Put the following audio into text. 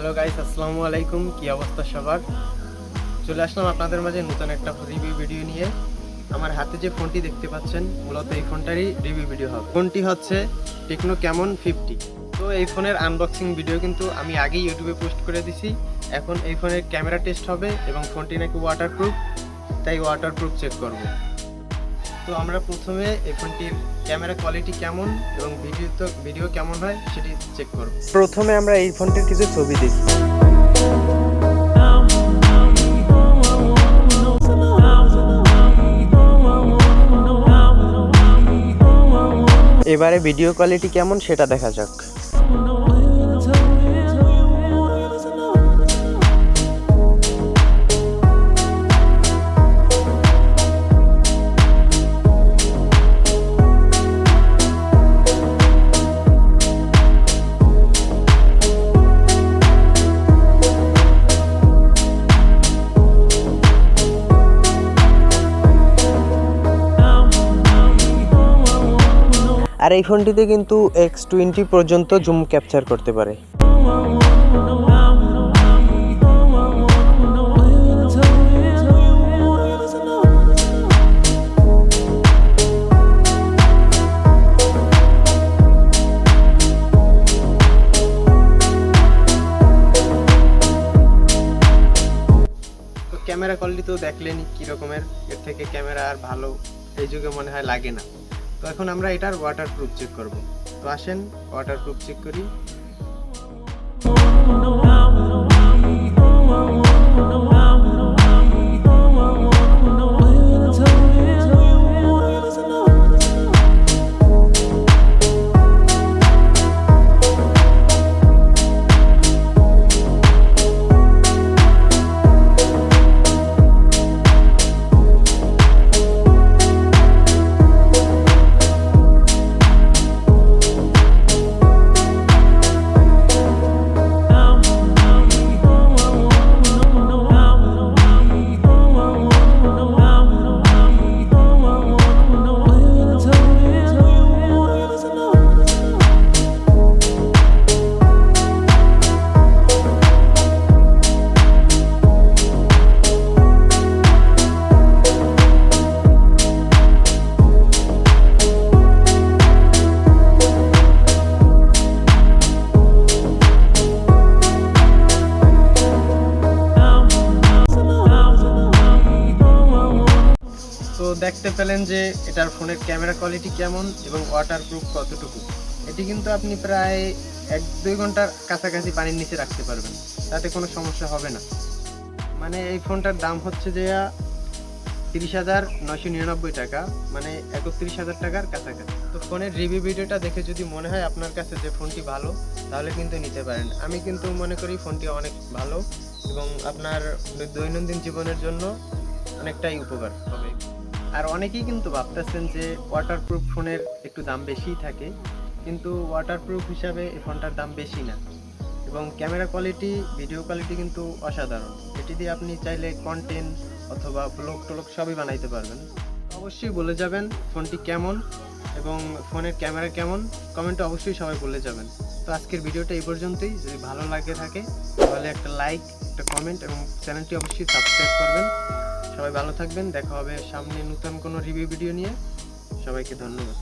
Hello guys, আসসালামু আলাইকুম। কি অবস্থা সবার? চলে আসলাম আপনাদের মাঝে নতুন একটা রিভিউ ভিডিও নিয়ে। আমার হাতে যে ফোনটি দেখতে পাচ্ছেন মূলত এই ফোনটারই রিভিউ ভিডিও হবে। ফোনটি হচ্ছে টেকনো ক্যামন 50। তো এই ফোনের আনবক্সিং ভিডিও কিন্তু আমি আগেই ইউটিউবে পোস্ট করে দিছি। এখন এই ফোনের ক্যামেরা টেস্ট হবে এবং ফোনটি নাকি ওয়াটারপ্রুফ, তাই ওয়াটারপ্রুফ চেক করব। তো আমরা প্রথমে এই ফোনটির ক্যামেরা কোয়ালিটি কেমন এবং ভিডিও কেমন হয় সেটি চেক করব। প্রথমে আমরা এই ফোনটির কিছু ছবি দেখি। এবারে ভিডিও কোয়ালিটি কেমন সেটা দেখা যাক। আর এই ফোনটিতে কিন্তু X20 পর্যন্ত জুম ক্যাপচার করতে পারে। ক্যামেরা কোয়ালিটি তো দেখলেনই কি রকমের, এর থেকে ক্যামেরা আর ভালো এই যুগে মনে হয় লাগে না। তো এখন আমরা এটার ওয়াটারপ্রুফ চেক করব। তো আসেন ওয়াটারপ্রুফ চেক করি। তো দেখতে পেলেন যে এটার ফোনের ক্যামেরা কোয়ালিটি কেমন এবং ওয়াটারপ্রুফ কতটুকু। এটি কিন্তু আপনি প্রায় 1-2 ঘন্টার কাছাকাছি পানির নিচে রাখতে পারবেন, তাতে কোনো সমস্যা হবে না। মানে এই ফোনটার দাম হচ্ছে যে 30,999 টাকা, মানে 31,000 টাকার কাছাকাছি। তো ফোনের রিভিউ ভিডিওটা দেখে যদি মনে হয় আপনার কাছে যে ফোনটি ভালো, তাহলে কিন্তু নিতে পারেন। আমি কিন্তু মনে করি ফোনটি অনেক ভালো এবং আপনার দৈনন্দিন জীবনের জন্য অনেকটাই উপকার হবে। আর অনেকেই কিন্তু ভাবতেছেন যে ওয়াটারপ্রুফ ফোনের একটু দাম বেশিই থাকে, কিন্তু ওয়াটারপ্রুফ হিসাবে এই ফোনটার দাম বেশি না এবং ক্যামেরা কোয়ালিটি, ভিডিও কোয়ালিটি কিন্তু অসাধারণ। এটি দিয়ে আপনি চাইলে কন্টেন্ট অথবা ব্লগ টলগ সবই বানাইতে পারবেন। অবশ্যই বলে যাবেন ফোনটি কেমন এবং ফোনের ক্যামেরা কেমন, কমেন্টে অবশ্যই সবাই বলে যাবেন। তো আজকের ভিডিওটা এই পর্যন্তই। যদি ভালো লাগে থাকে তাহলে একটা লাইক, একটা কমেন্ট এবং চ্যানেলটি অবশ্যই সাবস্ক্রাইব করবেন। সবাই ভালো থাকবেন, দেখা হবে সামনে নতুন কোনো রিভিউ ভিডিও নিয়ে। সবাইকে ধন্যবাদ।